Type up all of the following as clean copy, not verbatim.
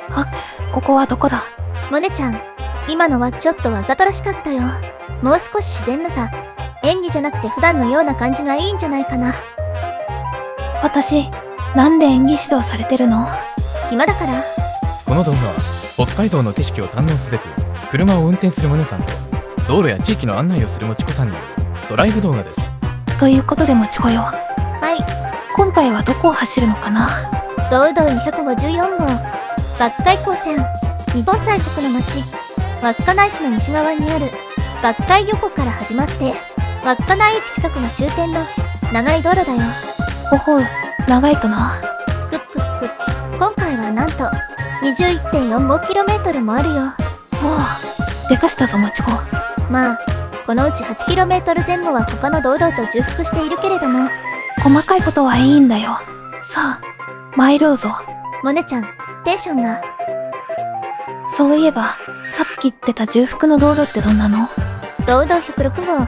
あ、ここはどこだ？モネちゃん、今のはちょっとわざとらしかったよ。もう少し自然なさ、演技じゃなくて普段のような感じがいいんじゃないかな。私、なんで演技指導されてるの？暇だから。この動画は北海道の景色を堪能すべく車を運転するモネさんと道路や地域の案内をするもちこさんによるドライブ動画です。ということでもちこよ。はい。今回はどこを走るのかな？道道254号学海高専、日本最北の町稚内市の西側にある学海漁港から始まって稚内駅近くの終点の長い道路だよ。ほほう、長いとな。くっくっく。今回はなんと 21.45km もあるよ。おお、でかしたぞもちこ。まあこのうち 8km 前後は他の道道と重複しているけれども、細かいことはいいんだよ。さあ参ろうぞ。モネちゃん、テンションが。そういえばさっき言ってた重複の道路ってどんなの？道道106号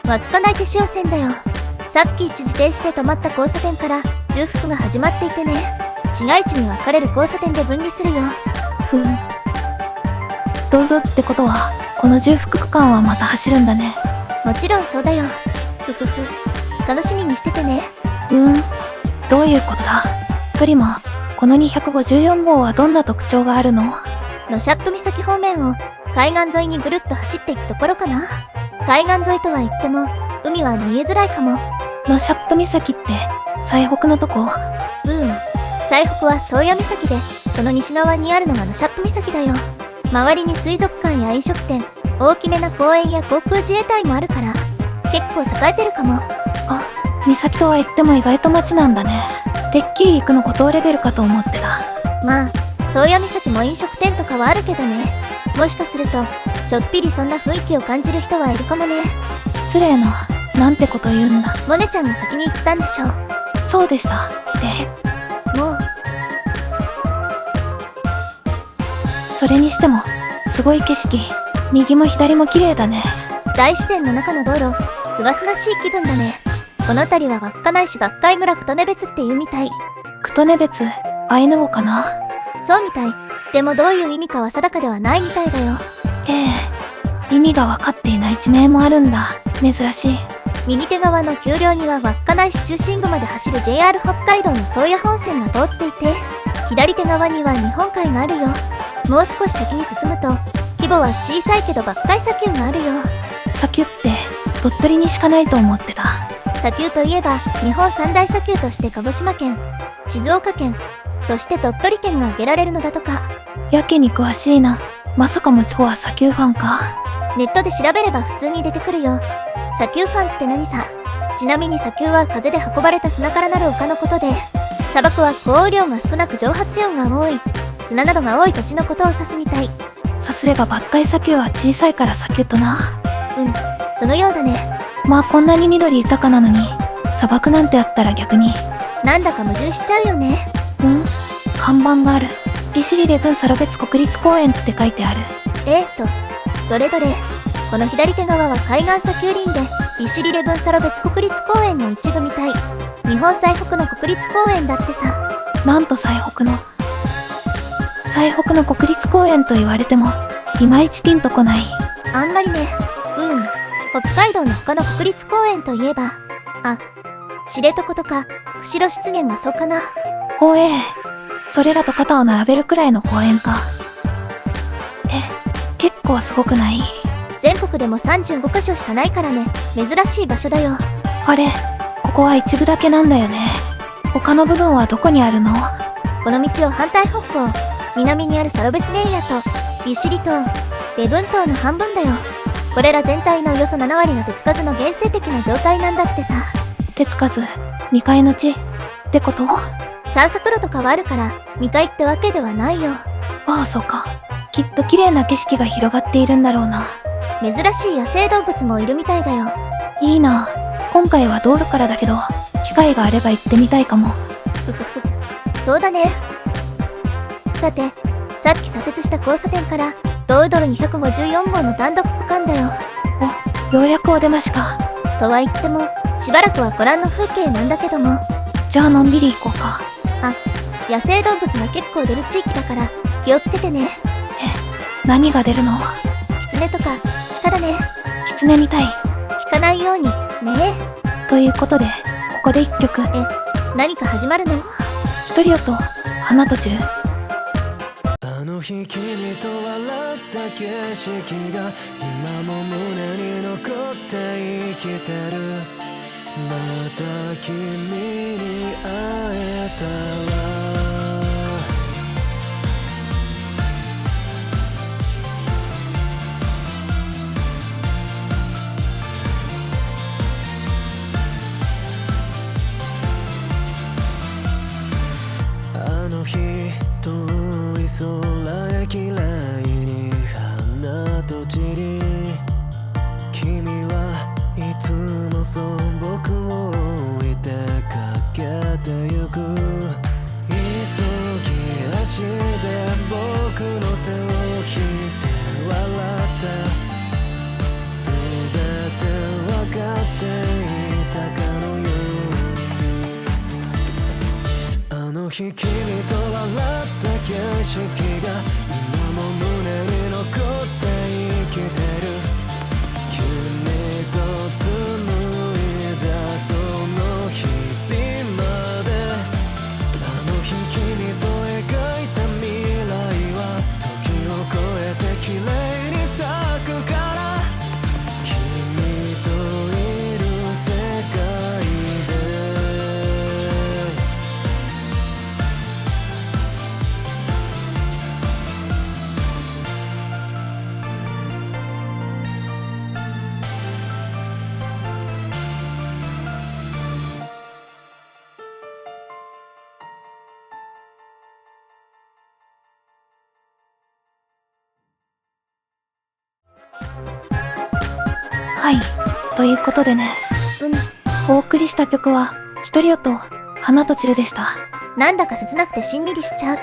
稚内手塩線だよ。さっき一時停止で止まった交差点から重複が始まっていてね、市街地に分かれる交差点で分離するよ。ふん。道路ってことはこの重複区間はまた走るんだね。もちろんそうだよ。ふふふ。楽しみにしててね。どういうことだ？トリマー、この254号はどんな特徴があるの？ノシャップ岬方面を海岸沿いにぐるっと走っていくところかな。海岸沿いとは言っても海は見えづらいかも。ノシャップ岬って最北のとこ？最北は宗谷岬で、その西側にあるのがノシャップ岬だよ。周りに水族館や飲食店、大きめな公園や航空自衛隊もあるから結構栄えてるかも。あ、岬とは言っても意外と街なんだね。てっきり行くの孤島レベルかと思ってた。まあ宗谷岬も飲食店とかはあるけどね、もしかするとちょっぴりそんな雰囲気を感じる人はいるかもね。失礼な、なんてこと言うんだ。モネちゃんが先に行ったんでしょ。そうでした。もうそれにしてもすごい景色、右も左も綺麗だね。大自然の中の道路、すがすがしい気分だね。この辺りは稚内市学海村琴音別っていうみたい。琴音別、アイヌ語かな？そうみたい。でもどういう意味かは定かではないみたいだよ。意味が分かっていない地名もあるんだ。珍しい。右手側の丘陵には稚内市中心部まで走る JR 北海道の宗谷本線が通っていて、左手側には日本海があるよ。もう少し先に進むと規模は小さいけど抜海砂丘があるよ。砂丘って鳥取にしかないと思ってた。砂丘といえば日本三大砂丘として鹿児島県、静岡県、そして鳥取県が挙げられるのだとか。やけに詳しいな。まさかもちこは砂丘ファンか？ネットで調べれば普通に出てくるよ。砂丘ファンって何さ。ちなみに砂丘は風で運ばれた砂からなる丘のことで、砂漠は降雨量が少なく蒸発量が多い、砂などが多い土地のことを指すみたい。さすれば抜海砂丘は小さいから砂丘とな。そのようだね。まあこんなに緑豊かなのに砂漠なんてあったら逆になんだか矛盾しちゃうよね。看板がある。利尻礼文サロベツ国立公園って書いてある。どれどれ。この左手側は海岸砂丘林で利尻礼文サロベツ国立公園の一部みたい。日本最北の国立公園だってさ。なんと最北の国立公園と言われてもいまいちピンとこない。あんまりね。北海道の他の国立公園といえば、知床とか釧路湿原がそうかな。ほえ、それらと肩を並べるくらいの公園か。結構すごくない？全国でも35カ所しかないからね、珍しい場所だよ。あれ、ここは一部だけなんだよね。他の部分はどこにあるの？この道を反対方向、南にあるサロベツ原野と利尻島、礼文島の半分だよ。これら全体のおよそ7割が手つかずの原生的な状態なんだってさ。手つかず、未開の地ってこと？散策路とかはあるから未開ってわけではないよ。ああ、そうか。きっと綺麗な景色が広がっているんだろうな。珍しい野生動物もいるみたいだよ。いいな。今回は道路からだけど機会があれば行ってみたいかも。そうだね。さて、さっき左折した交差点から道路254号の単独区間だよ。ようやくお出ましか。とは言ってもしばらくはご覧の風景なんだけども。じゃあのんびり行こうか。野生動物が結構出る地域だから気をつけてね。何が出るの？狐とか鹿だね。狐みたい。引かないようにね。ということで、ここで一曲。何か始まるの？一人よと花と散る。あの日君と笑った景色が今も胸に残って生きてる。また君に会えたらあの日遠い空へ嫌いに花と散り、君はいつもそう僕を置いてかけてゆく。急ぎ足で僕の手を引いて笑った。全て分かっていたかのように、あの日君と笑った景色が今も胸に残って生きてる。君と紡いだその日々まで、あの日君と描いた未来は時を超えて綺麗に咲くから、君といる世界で。はい。ということでね、お送りした曲は、一人よと花と散るでした。なんだか切なくてしんみりしちゃう。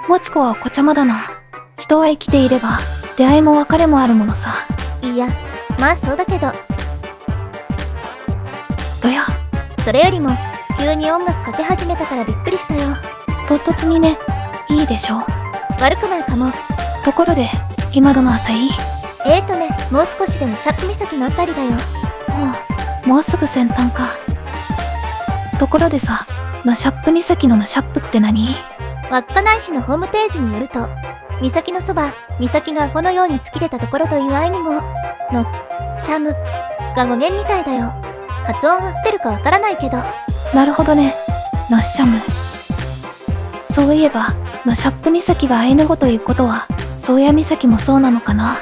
もちこはこちゃまだな。人は生きていれば、出会いも別れもあるものさ。いや、まあそうだけど、どや、それよりも急に音楽かけ始めたからびっくりしたよ。唐突にね、いいでしょ。悪くないかも。ところで、今どのあたり？もう少しでのシャップ岬のあたりだよ。もうすぐ先端か。ところでさ、ナシャップ岬のナシャップって何？稚内市のホームページによると、岬のそば、岬がこのように突き出たところというアイヌ語のシャムが語源みたいだよ。発音合ってるかわからないけど。なるほどね。ナッシャム。そういえば、ナシャップ岬がアイヌ語ということは、宗谷岬もそうなのかな。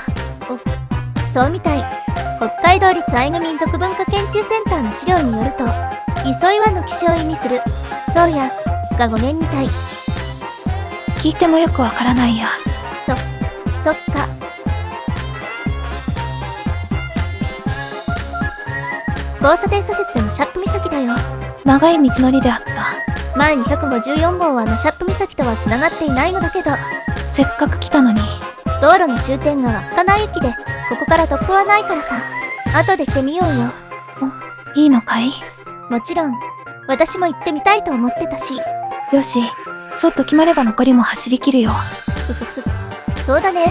そうみたい。北海道立アイヌ民族文化研究センターの資料によると、磯岩の岸を意味する宗谷が語源みたい。聞いてもよくわからないや。そっか。交差点左折でのシャップ岬だよ。長い道のりであった。前254号はのシャップ岬とは繋がっていないのだけど、せっかく来たのに。道路の終点が稚内駅で、ここから得はないからさ。後で来てみようよ。いいのかい？もちろん、私も行ってみたいと思ってたし。よし、そうと決まれば残りも走り切るよ。ふふふ。そうだね。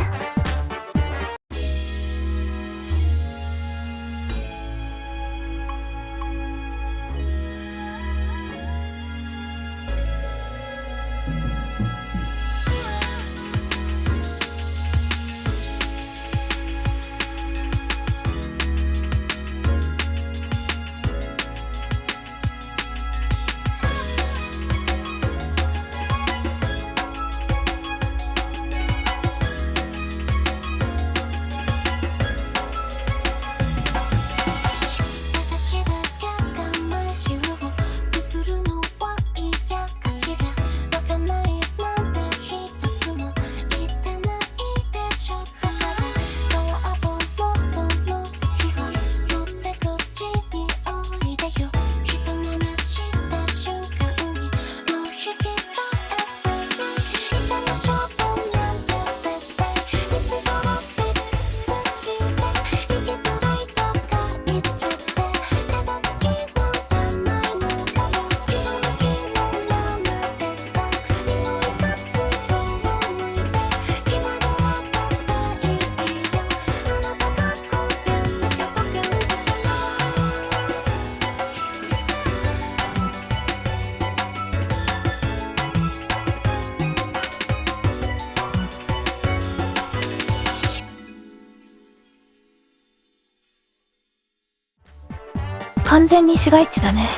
完全に市街地だね。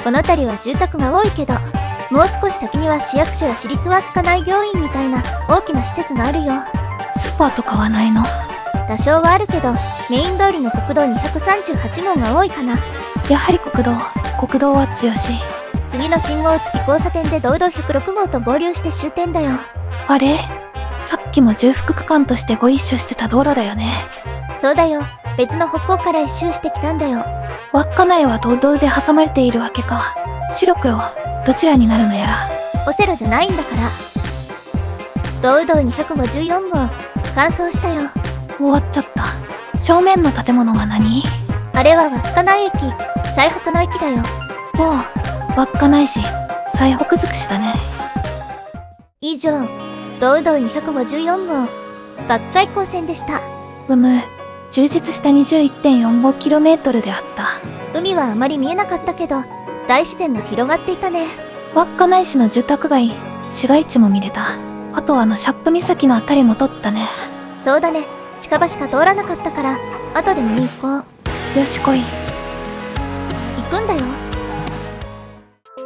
この辺りは住宅が多いけど、もう少し先には市役所や私立稚内病院みたいな大きな施設があるよ。スーパーとかはないの？多少はあるけど、メイン通りの国道238号が多いかな。やはり国道は強し。次の信号付き交差点で道道106号と合流して終点だよ。あれ？さっきも重複区間としてご一緒してた道路だよね。そうだよ。別の方向から一周してきたんだよ。稚内は道道で挟まれているわけか。白くよ。どちらになるのやら。オセロじゃないんだから。道道254号、完走したよ。終わっちゃった。正面の建物は何？あれは稚内駅、最北の駅だよ。もう、稚内市、最北尽くしだね。以上、道道254号、抜海高線でした。充実した 21.45km であった。海はあまり見えなかったけど、大自然が広がっていたね。稚内市の住宅街、市街地も見れた。あとシャップ岬のあたりも撮ったね。そうだね。近場しか通らなかったから、後で見に行こう。よし来い。行くんだよ。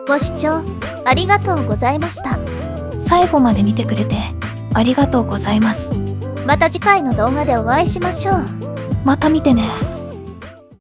ご視聴ありがとうございました。最後まで見てくれてありがとうございます。また次回の動画でお会いしましょう。また見てね。